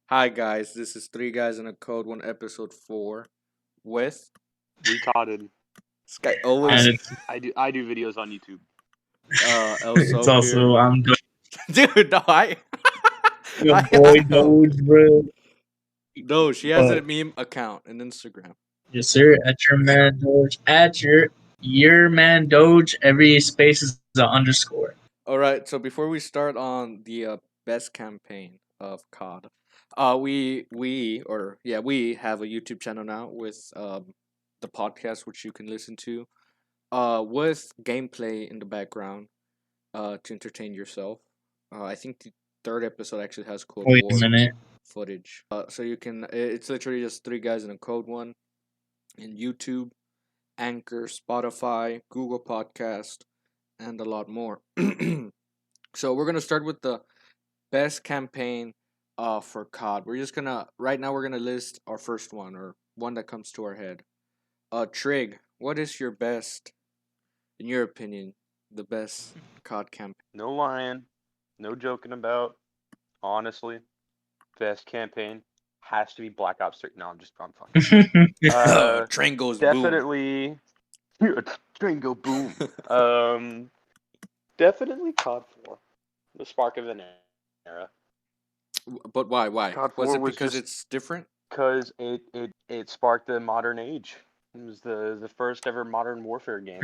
Hi guys, this is Three Guys in a Code One, episode 4, with Retarded. this guy And always I do videos on YouTube. Elsoappp it's also here. I'm Dude, no, your I boy am. Doge, bro. No, she has a But meme account and Instagram. yes, sir. At your man Doge. At your man Doge. Every space is an underscore. All right, so before we start on the best campaign of COD, we have a YouTube channel now with the podcast which you can listen to with gameplay in the background to entertain yourself. I think the third episode actually has Cold Wait a War minute. footage. So you can. It's literally just Three Guys in a Code One in YouTube, Anchor, Spotify, Google Podcast, and a lot more. So we're gonna start with the best campaign for COD. We're just gonna right now we're gonna list our first one or one that comes to our head. Trig, what is your best, in your opinion, the best COD campaign? No lying, no joking about. Honestly, best campaign has to be Black Ops 3. No, I'm fucking. Train goes boom. Definitely. Train go boom. Definitely COD 4, the spark of an era. But why? COD Was 4 it was because just it's different? because it sparked the modern age. It was the first ever modern warfare game,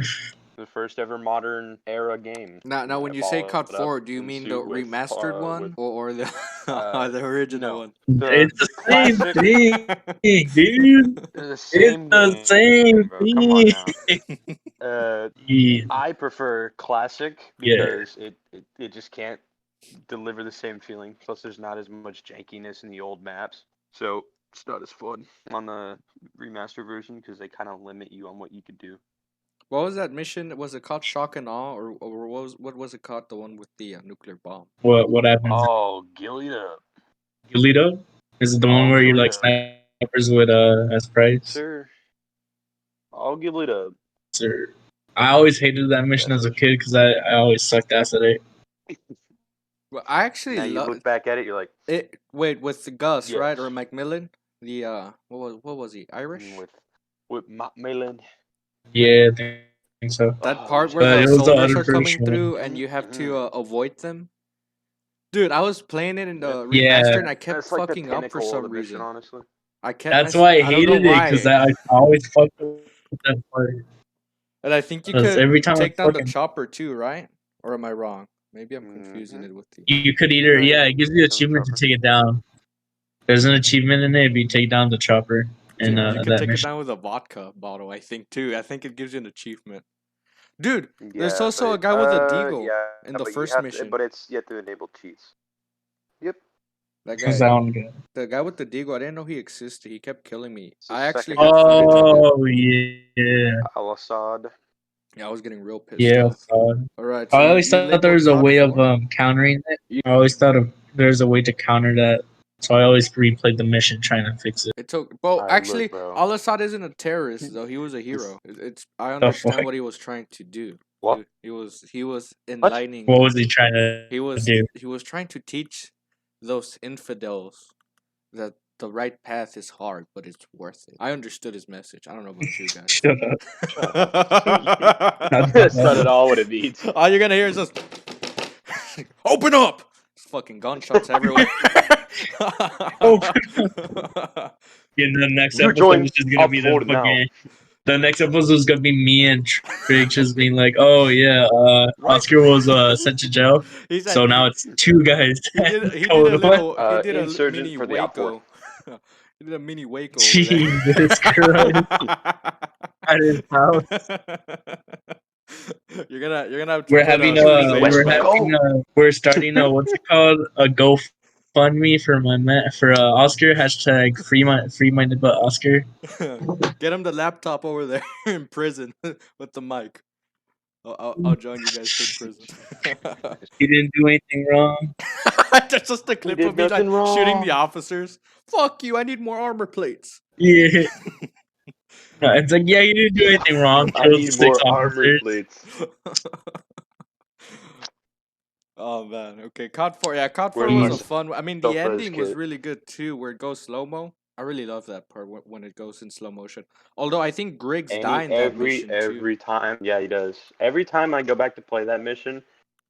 the first ever modern era game. Now, when you say COD 4, do you mean the remastered one or the the original no, one? It's the same classic, thing, dude. the It's same the game, same bro. Come on now. thing. Yeah. I prefer classic Yeah. because it just can't deliver the same feeling. Plus, there's not as much jankiness in the old maps, so it's not as fun on the remaster version because they kind of limit you on what you could do. What was that mission? Was it called Shock and Awe, or what was it called? The one with the nuclear bomb. What happens? Oh, gilly up. Gilito? Is it the one where you like snipers with as price? Sir. I'll give it up. Sir. I always hated that mission as a kid because I always sucked ass at it. Well, I actually Now you look back at it, you're like, it. Wait, with the Gus, yes. right, or Macmillan? The what was he? Irish? With Macmillan. Yeah, I think so. That part where the soldiers are coming through and you have to avoid them. Dude, I was playing it in the remaster and I kept fucking up for some reason. Mission, honestly. That's why I hated it because I always fucked with that part. And I think you could every time take down the chopper too, right? Or am I wrong? Maybe I'm confusing it with the. You could either, it gives you an achievement to take it down. There's an achievement in it if you take down the chopper. And you can take it down with a vodka bottle, I think too. I think it gives you an achievement. Dude, there's also a guy with a deagle in the first mission. But you have to enable cheats. Yep. That guy, the guy with the deagle, I didn't know he existed. He kept killing me. I actually had yeah. Al-Assad. Yeah, I was getting real pissed. Yeah, All right. So I always thought there was a way of countering it. I always thought there's a way to counter that. So I always replayed the mission trying to fix it. It took, actually, Al-Assad isn't a terrorist though. He was a hero. I understand what he was trying to do. What? He was enlightening. What was he trying to do? He was trying to teach those infidels that the right path is hard, but it's worth it. I understood his message. I don't know about you guys. Shut up. That's not at all what it means. All you're gonna hear is just open up. Fucking gunshots everywhere. In the next episode, is just gonna be the fucking. The next episode is gonna be me and Trick just being like, "Oh yeah, Oscar was sent to jail, so now it's two guys." He did a mini Waco. He did a mini Waco. Jesus Christ! At his house. You're gonna have to we're starting a what's it called, a GoFundMe for Oscar, hashtag free minded but Oscar. Get him the laptop over there in prison with the mic. I'll join you guys to prison. He didn't do anything wrong. That's just a clip of me like shooting the officers. Fuck you! I need more armor plates. Yeah. No, it's like, yeah, you didn't do anything wrong. I need more armor plates. Oh man, okay. COD 4, yeah, COD 4 was a fun. I mean, the ending was really good too, where it goes slow mo. I really love that part when it goes in slow motion. Although I think Griggs died in that mission too. Every time, yeah, he does. Every time I go back to play that mission,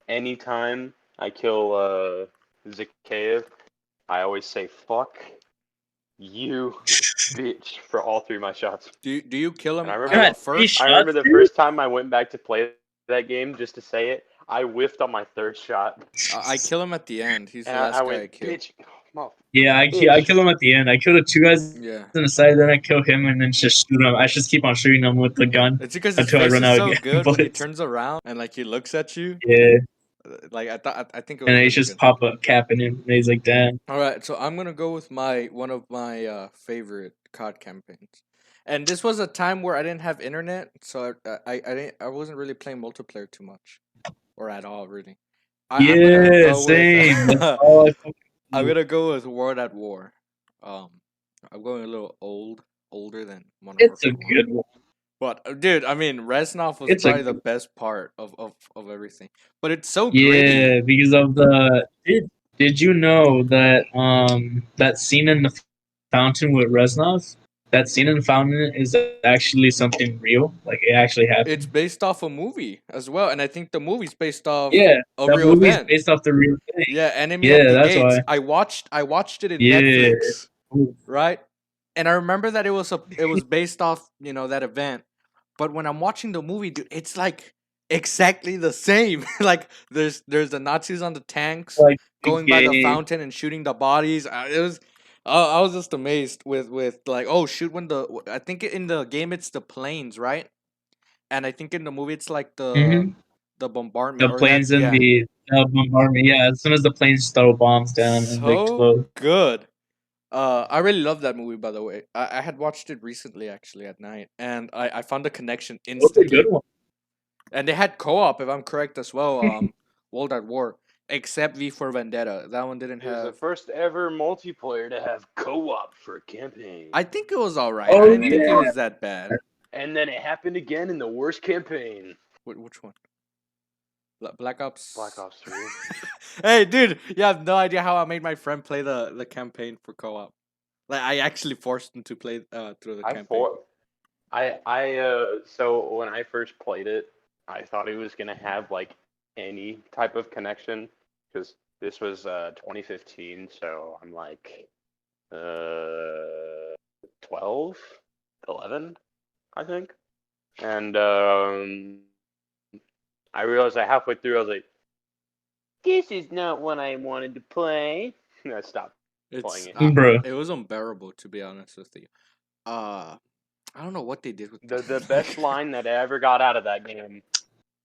anytime I kill Zakaev, I always say "fuck you, bitch" for all 3 of my shots. Do you kill him first? I remember the first time I went back to play that game just to say it. I whiffed on my 3rd shot. I kill him at the end. He's the last guy I killed. Bitch. Yeah, I kill him at the end. I kill the 2 guys on the side, then I kill him, and then just shoot him. I just keep on shooting him with the gun. It's because his face is so good when he turns around and like he looks at you. Yeah. Like I think. It was and they just pop a cap in him, and he's like, "Damn." All right, so I'm gonna go with one of my favorite COD campaigns, and this was a time where I didn't have internet, so I wasn't really playing multiplayer too much, or at all really. Same. I'm gonna go with World at War. I'm going a little older than Modern Warfare. It's a good one. But dude, I mean, Reznov was probably the best part of everything. But it's so gritty. Yeah, because of the. Did you know that that scene in the fountain with Reznov? That scene in the fountain is actually something real. Like it actually happened. It's based off a movie as well, and I think the movie's based off a real event. Based off the real thing. Yeah, Enemy at the that's Gates. why. I watched it in Netflix, right? And I remember that it was based off that event. But when I'm watching the movie, dude, it's like exactly the same. Like there's the Nazis on the tanks going by the fountain and shooting the bodies. I was just amazed with like, oh shoot, I think in the game it's the planes, right? And I think in the movie it's like the bombardment. The planes the bombardment. Yeah, as soon as the planes throw bombs down and they explode. Good. I really love that movie, by the way. I had watched it recently, actually, at night, and I found the connection instantly. That's a good one. And they had co-op, if I'm correct, as well. World at War, except V for Vendetta. That one didn't have. It was the first ever multiplayer to have co-op for a campaign. I think it was alright. I didn't think it was that bad. And then it happened again in the worst campaign. Which one? Black Ops. Black Ops 3. Hey, dude, you have no idea how I made my friend play the campaign for co-op. Like, I actually forced him to play through the campaign. So when I first played it, I thought it was gonna have like any type of connection because this was 2015, so I'm like 12, 11, I think, and I realized halfway through, I was like, this is not what I wanted to play. And I stopped playing it. Bro. It was unbearable, to be honest with you. I don't know what they did with the best line that ever got out of that game.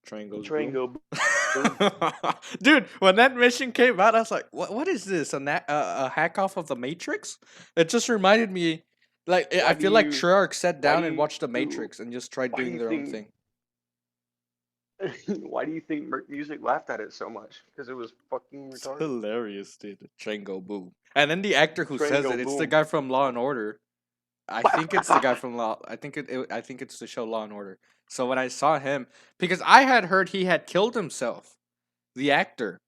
Train goes boom. Dude, when that mission came out, I was like, what is this? A hack off of the Matrix? It just reminded me, like, I feel like Treyarch sat down and watched the Matrix and just tried doing their own thing. Why do you think Merc Music laughed at it so much? Because it was fucking retarded. It's hilarious, dude. Train go boom. And then the actor who says it, it's the guy from Law and Order. I think it's the guy from Law. I think it's the show Law and Order. So when I saw him, because I had heard he had killed himself, the actor.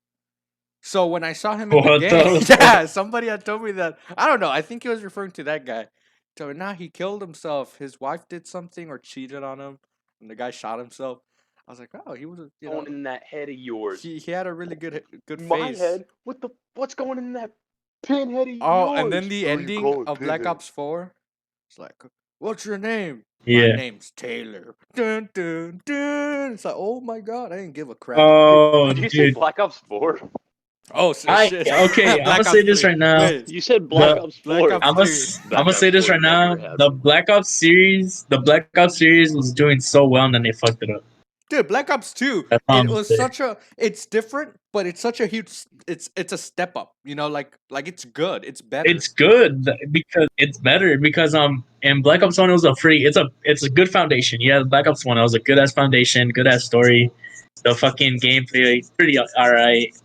So when I saw him in the game, yeah, somebody had told me that. I don't know. I think he was referring to that guy. So now he killed himself. His wife did something or cheated on him, and the guy shot himself. I was like, oh, he was going in that head of yours. He had a really good face. My head? What's going in that pinhead of yours? Oh, and then the ending of Black Ops 4. It's like, what's your name? Yeah. My name's Taylor. Dun dun dun. It's like, oh my god, I didn't give a crap. Oh, did you say Black Ops 4? Oh, shit. Okay, I'm gonna say this right now. Wait, you said Black Ops 4. I'm gonna say this right now. The Black Ops series was doing so well, and then they fucked it up. Dude, Black Ops 2, it was it's different, but it's such a huge, it's a step up, like it's good, it's better. It's good because it's better because in Black Ops 1 it was it's a good foundation. Yeah, Black Ops 1 it was a good ass foundation, good ass story. The fucking gameplay pretty alright.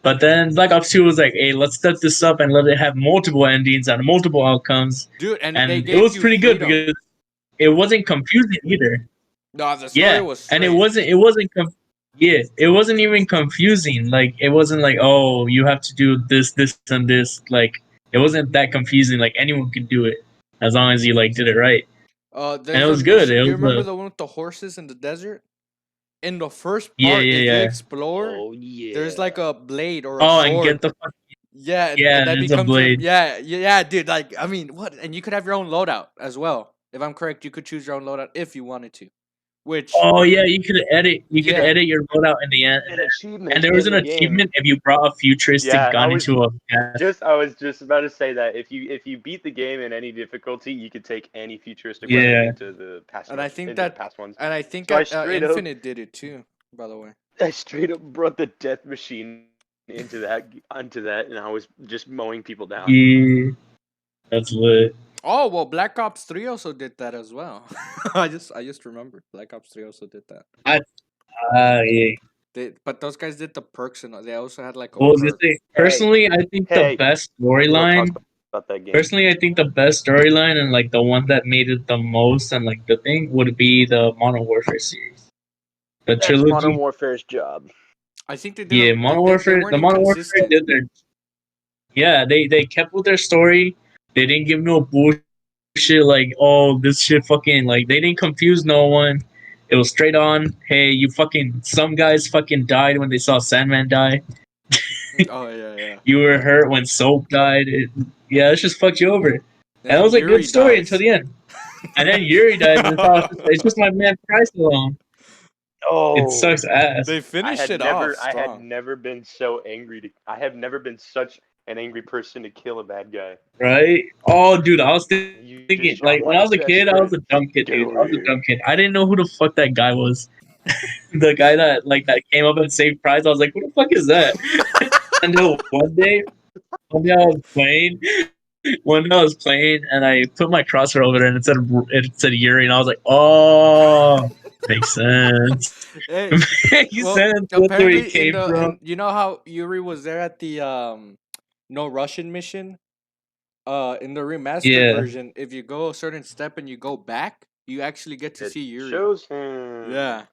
But then Black Ops 2 was like, hey, let's step this up and let it have multiple endings and multiple outcomes. Dude, and it was pretty good because it wasn't confusing either. No, the story was straight. And it wasn't Yeah, it wasn't even confusing. Like it wasn't like, oh, you have to do this, this, and this. Like it wasn't that confusing. Like anyone could do it as long as you like did it right. And it There's a was good. mission. It You was remember the one with the horses in the desert? In the first yeah, part, if you yeah, yeah. explore, Oh yeah. there's like a blade or a Oh, and sword. get the fuck. Yeah, Yeah, and that there's a becomes your blade. yeah, dude. Like, I mean, what? And you could have your own loadout as well. If I'm correct, you could choose your own loadout if you wanted to. Which Oh yeah, you could edit. You could yeah, edit your loadout in the end. An achievement And there was in an the game. achievement if you brought a futuristic Yeah, gun into a gas. I was just about to say that if you beat the game in any difficulty, you could take any futuristic weapon Yeah. into the past and I think into the that, past ones. and I think So I at straight up Infinite did it too. By the way, I straight up brought the death machine into that onto that, and I was just mowing people down. Yeah, that's lit. oh well, Black Ops 3 also did that as well. I just remembered Black Ops 3 also did that. Yeah. But those guys did the perks and they also had like a What was I perk. say? Personally, I think the best We don't storyline. talk about that game. Personally, I think the best storyline and like the one that made it the most and like the thing would be the Modern Warfare series. The That's trilogy. Modern Warfare's job. I think they did. Yeah, Modern Warfare. The Modern Warfare did their. Yeah, they kept with their story. They didn't give no bullshit like, oh, this shit fucking like they didn't confuse no one. It was straight on. Hey, you fucking some guys fucking died when they saw Sandman die. Oh yeah. You were hurt when Soap died. It just fucked you over. And that was a good story until the end. And then Yuri died. And it's just my man Price alone. Oh, it sucks ass. They finished it off. I had never been so angry. I have never been such an angry person to kill a bad guy. Right? Oh, dude, I was thinking, like, when I was a kid, I was a dumb kid, dude. I was a dumb kid. I didn't know who the fuck that guy was. The guy that came up and saved Prize. I was like, who the fuck is that? Until one day I was playing. One day I was playing, and I put my crosshair over there, and it said Yuri, and I was like, oh, makes sense. Hey, makes sense. That's where he came from. You know how Yuri was there at the No Russian mission? In the remastered version, if you go a certain step and you go back, you actually get to see Yuri. Shows him. Yeah.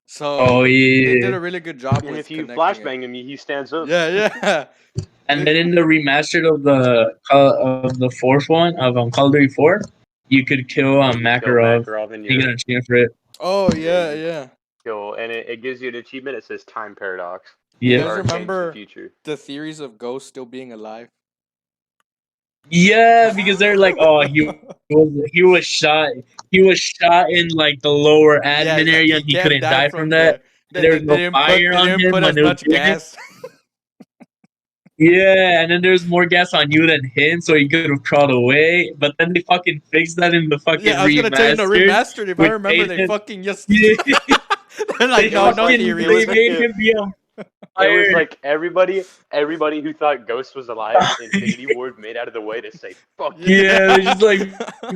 So they did a really good job. And with if you flashbang him, he stands up. Yeah. And then in the remastered of the fourth one of Call of Duty 4, you could kill Makarov. You get an achievement for it. Oh yeah. Kill, and it gives you an achievement. It says Time Paradox. Yeah. You guys remember the theories of Ghost still being alive? Yeah, because they're like, oh, he was shot. He was shot in like the lower admin area, and he couldn't die from that. There's no fire on him when it was gas. Yeah, and then there's more gas on you than him, so he could have crawled away. But then they fucking fixed that in the fucking I was gonna tell you in the remastered. If I remember, they fucking just they're like, no theory. They made him be on fire. It was like everybody who thought Ghost was alive, Infinity Ward made out of the way to say fuck. Yeah, they just like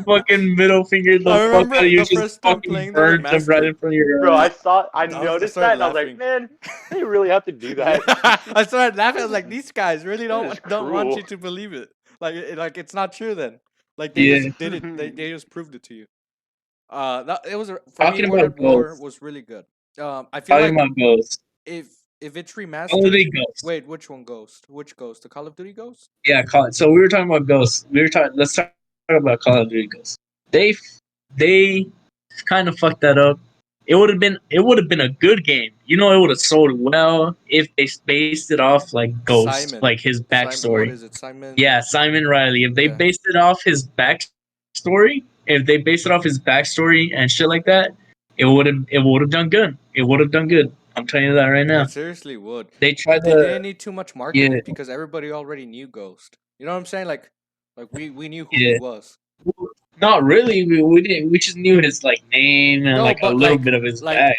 fucking middle fingered the fuck out of you, just fucking burned them right in front of your eyes. Bro, I noticed that, and I was like, man, they really have to do that. I started laughing. I was like, these guys really don't want you to believe it. Like it's not true then. Like they just did it. They just proved it to you. It was for me. World at War was really good. I feel like Ghost. If it's remastered, wait, which one Ghost? Which Ghost? The Call of Duty Ghost? Yeah, so we were talking about Ghost. Let's talk about Call of Duty Ghost. They kind of fucked that up. It would have been a good game. You know, it would have sold well if they based it off like Ghost, like his backstory. What is it, Simon? Yeah, Simon Riley. If they based it off his backstory, and shit like that, it would have done good. It would have done good. I'm telling you that right now. It seriously would. They didn't need too much marketing because everybody already knew Ghost. You know what I'm saying? Like we knew who he was. Not really. We didn't. We just knew his like name and a little bit of his back.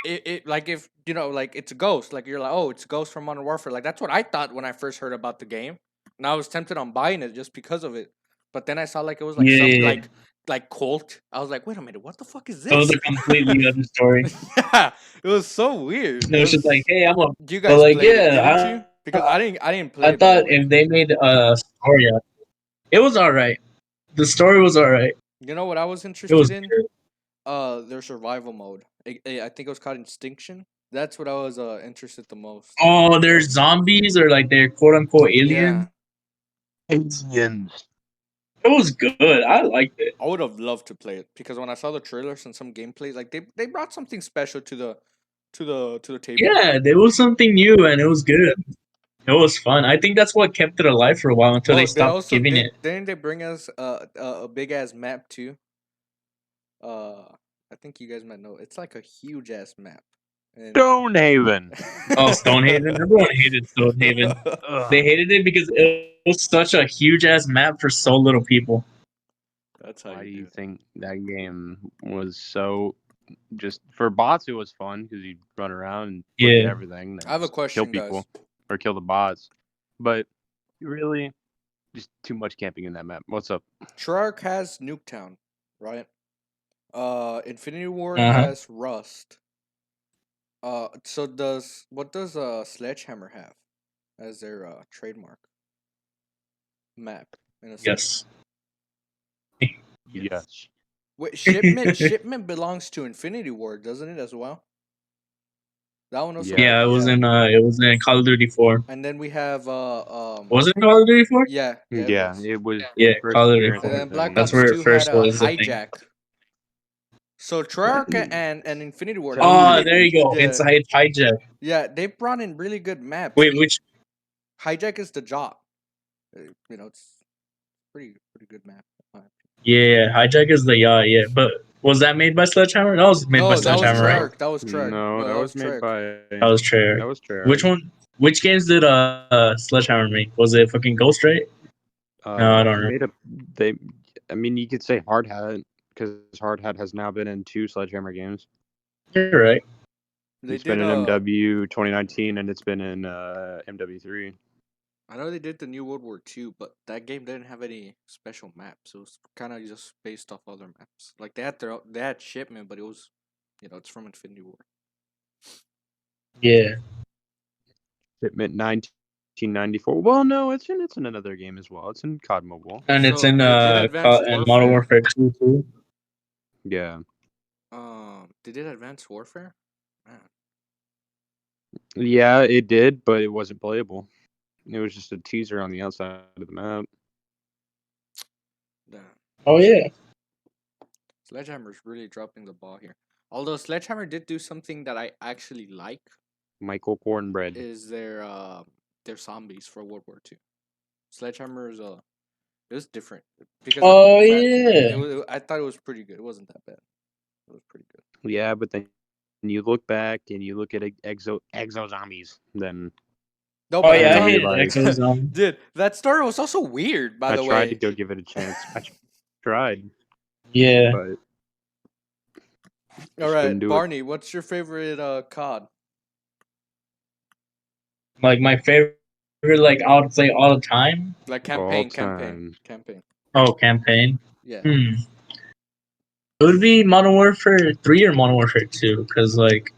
Like if you know, like it's a Ghost. Like you're like, oh, it's Ghost from Modern Warfare. Like that's what I thought when I first heard about the game, and I was tempted on buying it just because of it. But then I saw like it was like some like cult. I was like, wait a minute, what the fuck is this? It was a completely other story. Yeah, it was so weird. It was just like, hey, I'm a. Do you guys play it, didn't you? Because I didn't play. I thought if they made a story, it was alright. The story was alright. You know what I was interested in? Their survival mode. I think it was called Extinction. That's what I was interested the most. Oh, they're zombies or like they're quote unquote aliens. Aliens. It was good. I liked it. I would have loved to play it because when I saw the trailers and some gameplay, like they brought something special to the table. Yeah, there was something new and it was good. It was fun. I think that's what kept it alive for a while until they stopped giving it. Didn't they bring us a big ass map too? I think you guys might know. It's like a huge ass map. Stonehaven. Oh, Stonehaven! Everyone hated Stonehaven. They hated it because it was such a huge ass map for so little people. That's how. Why do you think that game was so? Just for bots, it was fun because you'd run around and look at everything. I have a question, kill people or kill the bots, but really, just too much camping in that map. What's up? Treyarch has Nuketown, right? Infinity Ward has Rust. So what does Sledgehammer have as their trademark map? In a sense? Yes. Wait, shipment belongs to Infinity Ward, doesn't it as well? That one also. Yeah, it was in Call of Duty 4. And then we have Was it Call of Duty 4? Yeah, it was. Yeah, Call of Duty 4. And then Black That's Ops where 2 it first had a was. Hijack. So Treyarch and Infinity Ward. Oh, there you go. It's Hijack. Yeah, they brought in really good maps. Wait, which? Hijack is the job. It's pretty good map. Yeah, Hijack is the yeah. But was that made by Sledgehammer? That was made by Sledgehammer, right? That was Treyarch. No, that was made by. That was Treyarch. That was Treyarch. Which one? Which games did Sledgehammer make? Was it fucking Ghost Right? No, I don't know. I mean, you could say Hard Hat because Hard Hat has now been in 2 Sledgehammer games. You're right. It's been in MW 2019 and it's been in MW3. I know they did the New World War II, but that game didn't have any special maps. It was kind of just based off other maps. Like they had shipment, but it was, it's from Infinity War. Yeah. Shipment 1994. Well, no, it's in another game as well. It's in COD Mobile. And it's in Modern Warfare 2 too. Yeah. Did it Advanced Warfare? Man. Yeah, it did, but it wasn't playable. It was just a teaser on the outside of the map. Damn. Oh yeah. Sledgehammer's really dropping the ball here. Although Sledgehammer did do something that I actually like. Michael Cornbread. Is their zombies for World War II. Sledgehammer it was different because I thought it was pretty good. It wasn't that bad. It was pretty good. Yeah, but then you look back and you look at exo zombies, then. No, I hated exo zombies. Dude, that story was also weird. By the way, I tried to go give it a chance. I tried. Yeah. But all right, Barney, what's your favorite COD? Like my favorite, like I would play all the time. Like campaign. Oh, campaign. Yeah. It would be Modern Warfare 3 or Modern Warfare 2, because like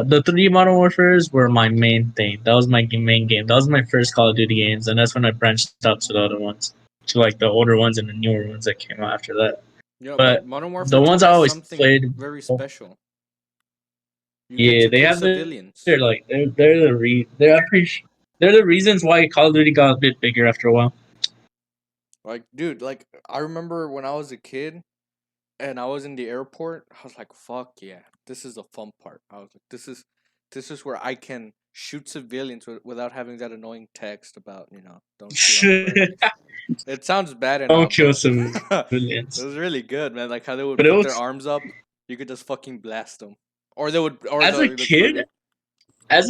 the 3 Modern Warfares were my main thing. That was my main game. That was my first Call of Duty games, and that's when I branched out to the other ones, to like the older ones and the newer ones that came out after that. Yeah, but Modern Warfare the ones I always played very special. Yeah, they have civilians. They're the reasons why Call of Duty got a bit bigger after a while. Like, dude, like I remember when I was a kid and I was in the airport, I was like, fuck yeah, this is the fun part. I was like, this is where I can shoot civilians without having that annoying text about, don't shoot. It sounds bad enough. Don't kill civilians. It was really good, man. Like how they would put their arms up, you could just fucking blast them. Or they would. Or as a kid, I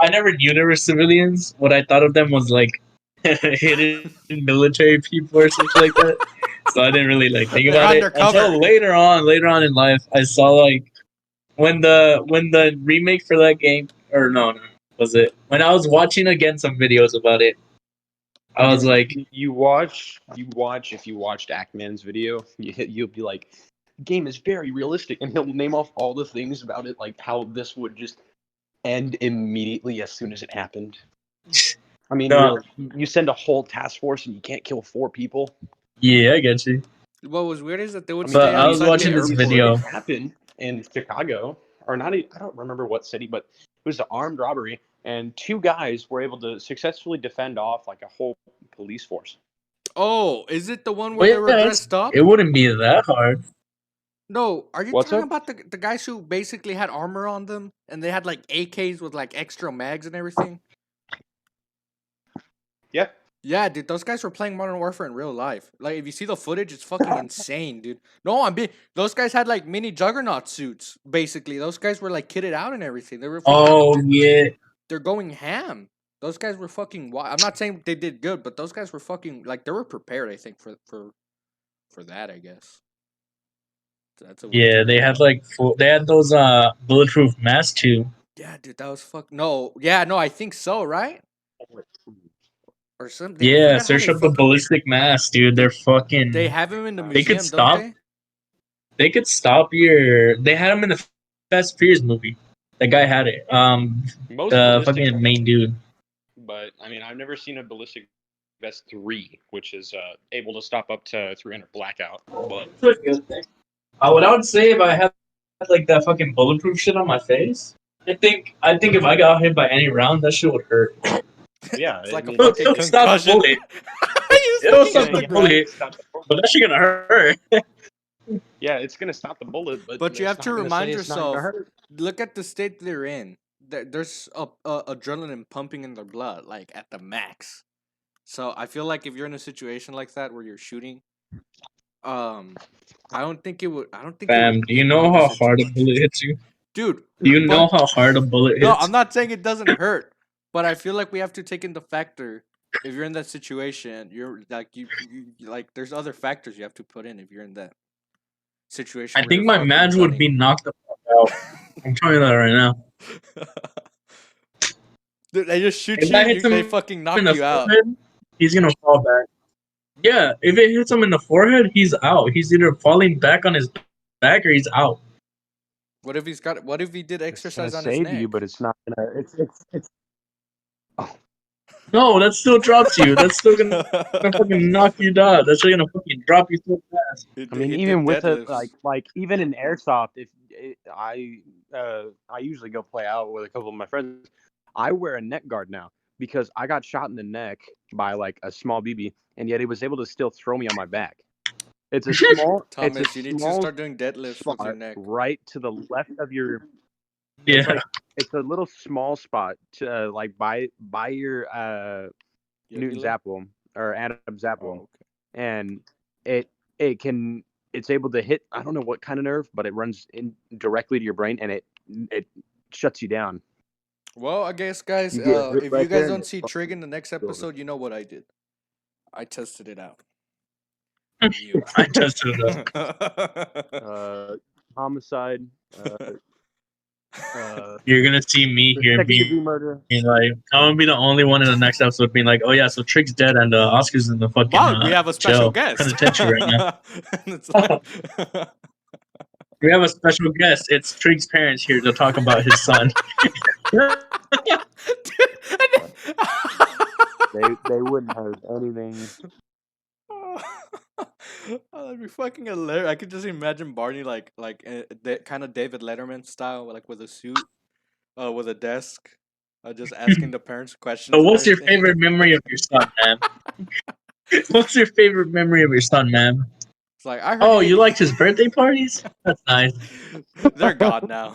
never knew there were civilians. What I thought of them was like hidden military people or something like that. So I didn't really like think about it until later on in life. I saw like when the remake for that game, or no, was it when I was watching again some videos about it. I was like, you watch if you watched Ackman's video, you'll be like, game is very realistic, and he'll name off all the things about it, like how this would just end immediately as soon as it happened. I mean, you send a whole task force and you can't kill 4 people. Yeah, I get you. What was weird is that they would. But I was watching this video. It happened in Chicago. or not. I don't remember what city, but it was an armed robbery, and 2 guys were able to successfully defend off like a whole police force. Oh, is it the one where they were dressed up? It wouldn't be that hard. No, are you What's talking up? about the guys who basically had armor on them and they had like AKs with like extra mags and everything? Yeah. Yeah, dude, those guys were playing Modern Warfare in real life. Like, if you see the footage, it's fucking insane, dude. No, those guys had like mini Juggernaut suits. Basically, those guys were like kitted out and everything. They were. Yeah. They're going ham. Those guys were fucking wild. I'm not saying they did good, but those guys were fucking like they were prepared. I think for that. I guess. That's a Yeah, they had like they had those bulletproof masks too. Yeah, dude, that was no. Yeah, no, I think so, right? Or something. Yeah, search up the ballistic mask, dude. They're fucking. They have them in the They museum, could stop. don't they? They could stop your. They had them in the Fast Furious movie. That guy had it. The fucking main dude. But I mean, I've never seen a ballistic vest 3, which is able to stop up to 300 blackout. But what I would say if I had like that fucking bulletproof shit on my face, I think if I got hit by any round, that shit would hurt. Yeah, it's like a fucking stop the bullet. It'll stop the bullet, but that shit gonna hurt. Yeah, it's gonna stop the bullet, but you have to remind yourself. Look at the state they're in. There's adrenaline pumping in their blood, like at the max. So I feel like if you're in a situation like that where you're shooting, I don't think it would. I don't think. Fam, do you know how hard a bullet hits you, dude? Do you know how hard a bullet hits? No, I'm not saying it doesn't hurt, but I feel like we have to take into factor. If you're in that situation, you're like you like. There's other factors you have to put in if you're in that situation. I think my man would be knocked the fuck out. I'm telling you that right now. Dude, they just shoot you. They fucking knock you out. He's gonna fall back. Yeah, if it hits him in the forehead, he's out. He's either falling back on his back or he's out. What if What if he did exercise on his neck? Save you, but it's not gonna. It's. Oh. No, that still drops you. That's still gonna fucking knock you down. That's still gonna fucking drop you so fast. I mean, even with it, like even in airsoft, I usually go play out with a couple of my friends. I wear a neck guard now because I got shot in the neck by like a small BB, and yet it was able to still throw me on my back. It's a small. Thomas, you need to start doing deadlifts with your neck. Right to the left of your. Yeah. It's a little small spot to like by your Newton's apple or Adam's apple, and it's able to hit. I don't know what kind of nerve, but it runs in directly to your brain, and it shuts you down. Well, I guess, guys, if you guys don't see Trig in the next episode, you know what I did. I tested it out. I tested it out. Homicide. You're gonna see me here being like, I'm gonna be the only one in the next episode being like, oh yeah, so Trig's dead and Oscar's in the fucking. We have a special guest. Penitentiary right now. We have a special guest. It's Trig's parents here to talk about his son. they wouldn't have anything. Oh, that'd be fucking hilarious. I could just imagine Barney like kind of David Letterman style, like with a suit, with a desk, just asking the parents questions. So, what's your favorite memory of your son, man? What's your favorite memory of your son, man? It's like I heard. You liked his birthday parties? That's nice. They're gone now.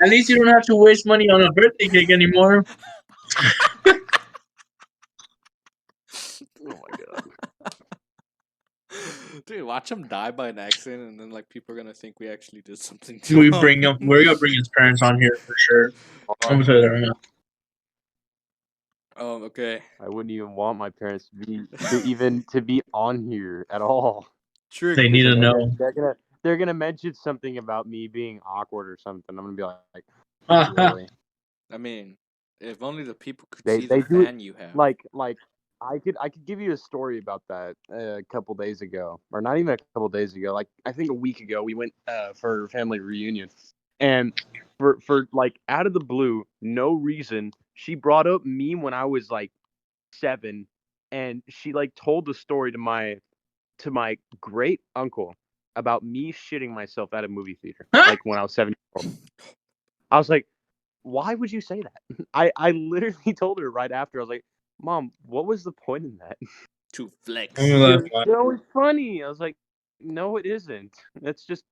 At least you don't have to waste money on a birthday cake anymore. Oh my god. Dude, watch him die by an accident, and then like people are gonna think we actually did something to him. We're gonna bring his parents on here for sure. I'm gonna tell you that right now. Oh, okay. I wouldn't even want my parents to be on here at all. True. They need to know. They're gonna mention something about me being awkward or something. I'm gonna be like really? I mean, if only the people could see the fan you have. Like I could give you a story about that a couple days ago, or not even a couple days ago. Like I think a week ago, we went for a family reunion, and for like out of the blue, no reason, she brought up me when I was like 7, and she like told the story to my great uncle about me shitting myself at a movie theater, like when I was 7 years old. I was like, why would you say that? I literally told her right after. I was like, Mom, what was the point in that? To flex. No, it's funny. I was like, no, it isn't. That's just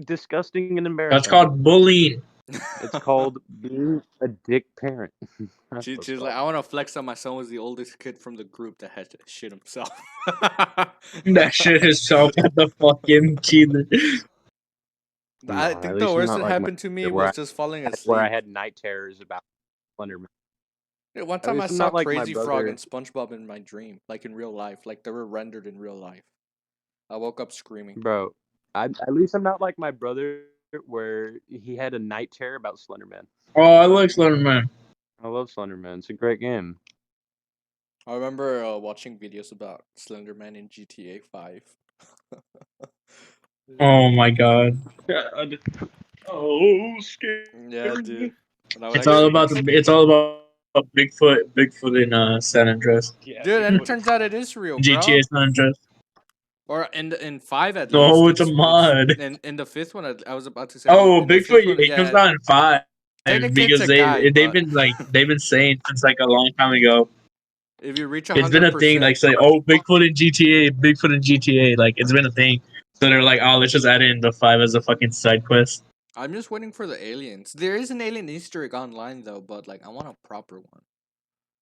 disgusting and embarrassing. That's called bullying. It's called being a dick parent. She's like, I want to flex that my son was the oldest kid from the group that had to shit himself. That shit himself at the fucking cheater. I think the worst that happened to me was just falling asleep. Where I had night terrors about Slenderman. One time I saw Crazy Frog and SpongeBob in my dream, like in real life, like they were rendered in real life. I woke up screaming. Bro, at least I'm not like my brother, where he had a night terror about Slenderman. Oh, I like Slenderman. I love Slenderman. It's a great game. I remember watching videos about Slenderman in GTA 5. Oh my god. Oh, scary. Yeah, dude. It's all about Bigfoot in San Andreas. Yeah, dude, and it turns out it is real, bro. GTA San Andreas. Or in 5 at least. No, it's a mod. In the 5th one, I was about to say. Oh, Bigfoot, it comes out in 5 because they've been saying since like a long time ago. If you reach 100%, it's been a thing, like say, oh, Bigfoot in GTA, like it's been a thing. So they're like, oh, let's just add it in the 5 as a fucking side quest. I'm just waiting for the aliens. There is an alien Easter egg online though, but like I want a proper one.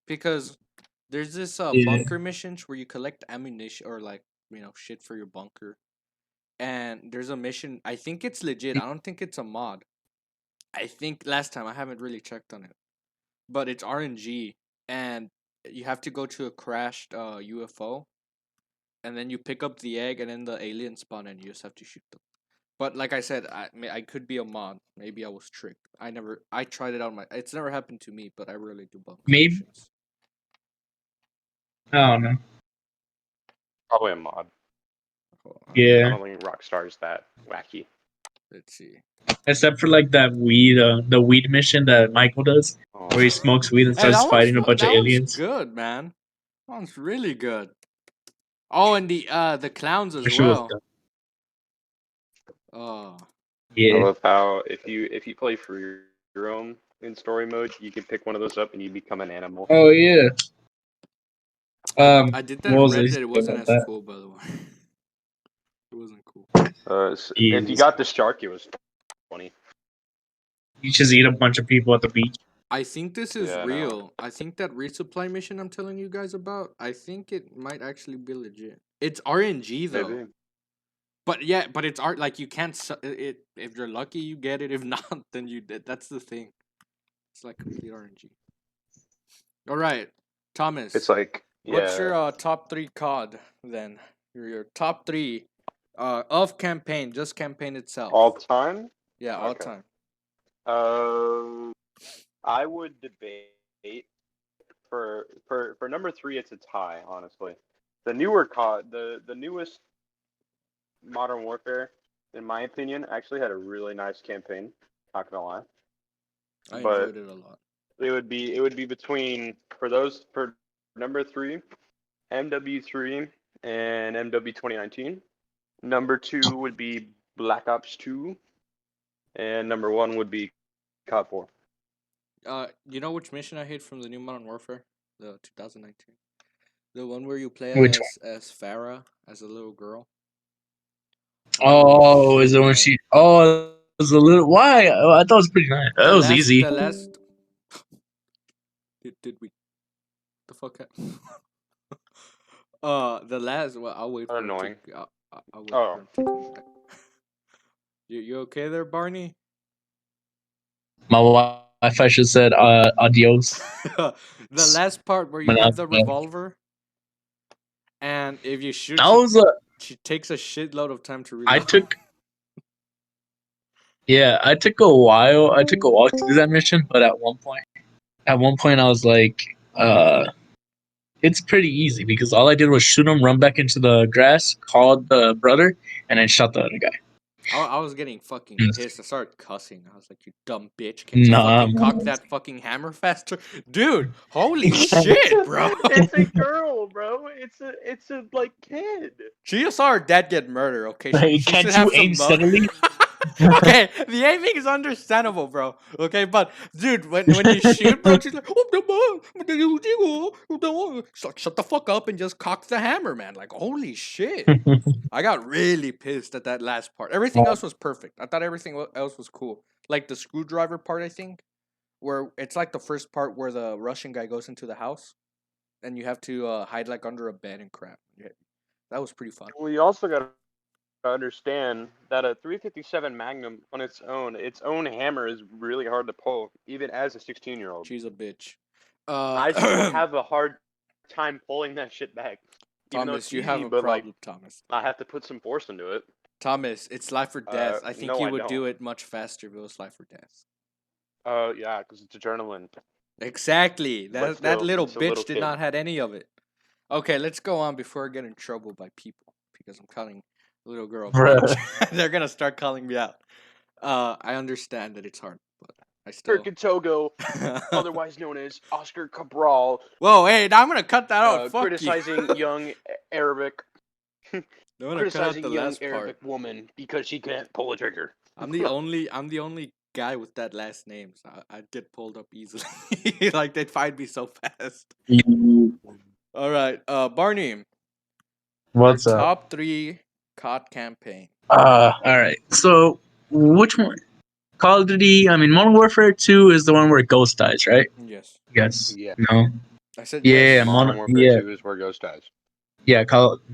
Because there's this bunker missions where you collect ammunition or like, shit for your bunker. And there's a mission, I think it's legit. I don't think it's a mod. I think last time I haven't really checked on it. But it's RNG and you have to go to a crashed UFO, and then you pick up the egg, and then the aliens spawn, and you just have to shoot them. But like I said, I could be a mod. Maybe I was tricked. I tried it out. It's never happened to me, but I really do bunker missions. I don't know. Probably a mod. Yeah. I don't think Rockstar's that wacky. Let's see. Except for like that the weed mission that Michael does, where he smokes weed and starts fighting a bunch of aliens. Good, man. That one's really good. Oh, and the clowns as well. Oh. Yeah. I love how if you play for your own in story mode, you can pick one of those up and you become an animal. Oh yeah. I did that in Red Dead. It wasn't as cool, by the way. It wasn't cool. If you got the shark, it was funny. You just eat a bunch of people at the beach. I think this is real. I think that resupply mission I'm telling you guys about, I think it might actually be legit. It's RNG though. Maybe. But it's art. Like you can't. If you're lucky, you get it. If not, then you. That's the thing. It's like complete RNG. All right, Thomas. It's like. What's your top 3 COD then? Your top 3 of campaign, just campaign itself. All time? Yeah, all time. I would debate for number 3. It's a tie, honestly. The newer COD, the newest Modern Warfare, in my opinion, actually had a really nice campaign. Not gonna lie. I enjoyed it a lot. It would be between for number 3, MW3 and MW 2019. Number 2 would be Black Ops 2, and number 1 would be COD 4. You know which mission I hate from the new Modern Warfare, the 2019, the one where you play as Farah as a little girl. Oh, is it when she? Oh, it was a little. Why? I thought it was pretty nice. That was easy. The last. Did we? The fuck? The last. Well, I'll wait for annoying. I'll wait for him to come back. You okay there, Barney? My wife, I should said adios. The last part where you have the revolver, and if you shoot, she takes a shitload of time to reload. I took a while. I took a while to do that mission, but at one point, I was like, it's pretty easy because all I did was shoot him, run back into the grass, called the brother, and then shot the other guy. I was getting fucking pissed. I started cussing. I was like, "You dumb bitch! Can't you Nah, fucking cock man. that fucking hammer faster, dude? Holy shit, bro! It's a girl, bro. It's a like kid. She just saw her dad get murdered. Okay, she Can't should you have aim some steadily? Okay, the aiming is understandable, bro. Okay, but dude, when you shoot, bro, she's like, she's like, shut the fuck up and just cock the hammer, man. Like, holy shit. I got really pissed at that last part. Everything else was perfect. I thought everything else was cool. Like the screwdriver part, I think, where it's like the first part where the Russian guy goes into the house and you have to hide like under a bed and crap. Yeah, that was pretty fun. Well, you also got to understand that a 357 Magnum on its own hammer is really hard to pull, even as a 16-year-old. She's a bitch. I still have a hard time pulling that shit back. Even though Thomas, it's you easy, have a but like problem, Thomas. I have to put some force into it. Thomas, it's life or death. I think no, you I would do don't. it much faster if it was life or death. Yeah, because it's adrenaline. Exactly. But That still, little it's a little bitch did kid. not had any of it. Okay, let's go on before I get in trouble by people because I'm calling little girl a bitch. They're gonna start calling me out. I understand that it's hard, but I still. Togo, otherwise known as Oscar Cabral. Whoa, hey, I'm gonna cut that out. Fuck criticizing you. young Arabic. I'm gonna criticizing cut out the young last Arabic part. woman because she can't pull a trigger. I'm the only guy with that last name, so I'd get pulled up easily. Like they'd find me so fast. All right, Barney. What's your up? top 3 COD campaign. All right. So, which one? Call of Duty. I mean, Modern Warfare 2 is the one where Ghost dies, right? Yes. Yes. Yeah. No. I said Yeah. yes. Modern Warfare 2 is where Ghost dies. Yeah.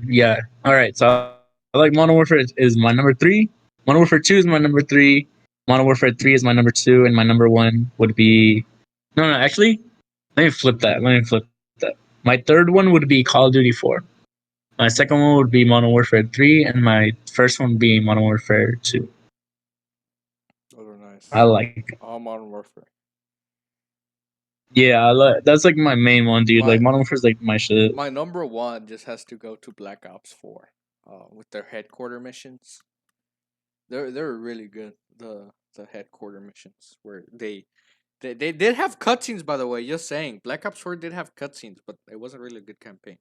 Yeah. All right. So I like Modern Warfare is my number 3. Modern Warfare 2 is my number 3. Modern Warfare 3 is my number 2, and my number 1 would be. No. Actually, let me flip that. My third one would be Call of Duty 4. My second one would be Modern Warfare 3, and my first one would be Modern Warfare 2. Those are nice. I like it. All Modern Warfare. Yeah, that's like my main one, dude. Like Modern Warfare is like my shit. My number 1 just has to go to Black Ops 4. With their headquarter missions. They're really good. The headquarter missions where they did have cutscenes, by the way. Just saying, Black Ops 4 did have cutscenes, but it wasn't really a good campaign.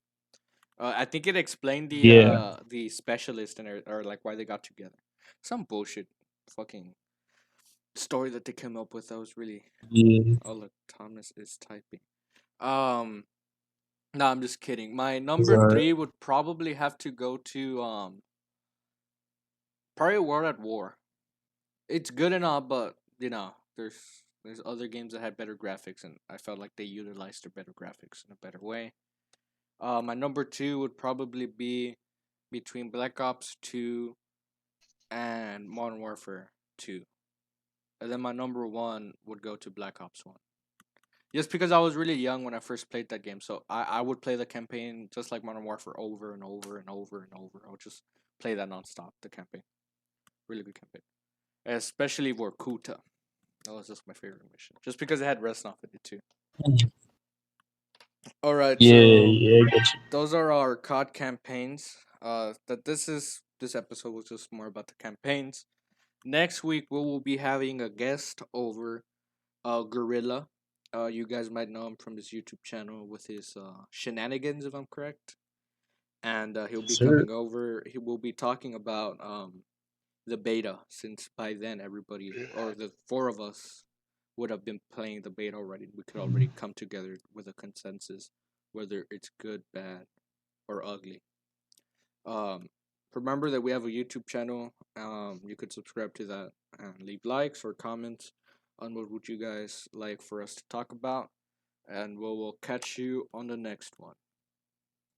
I think it explained the specialist and or like why they got together. Some bullshit, fucking story that they came up with. That was really. Yeah. Oh look, Thomas is typing. No, I'm just kidding. My number 3 would probably have to go to probably World at War. It's good and all, but there's other games that had better graphics, and I felt like they utilized their better graphics in a better way. My number 2 would probably be between Black Ops 2 and Modern Warfare 2. And then my number 1 would go to Black Ops 1. Just because I was really young when I first played that game, so I would play the campaign just like Modern Warfare over and over and over and over. I would just play that nonstop, the campaign. Really good campaign. Especially Vorkuta. That was just my favorite mission. Just because it had Resnov in it too. Alright, so those are our COD campaigns. This episode was just more about the campaigns. Next week we will be having a guest over, Gorilla. You guys might know him from his YouTube channel with his shenanigans, if I'm correct. And he'll be coming over. He will be talking about the beta, since by then everybody or the 4 of us would have been playing the beta already. We could already come together with a consensus whether it's good, bad, or ugly. Remember that we have a YouTube channel. You could subscribe to that and leave likes or comments on what would you guys like for us to talk about. And we'll catch you on the next one.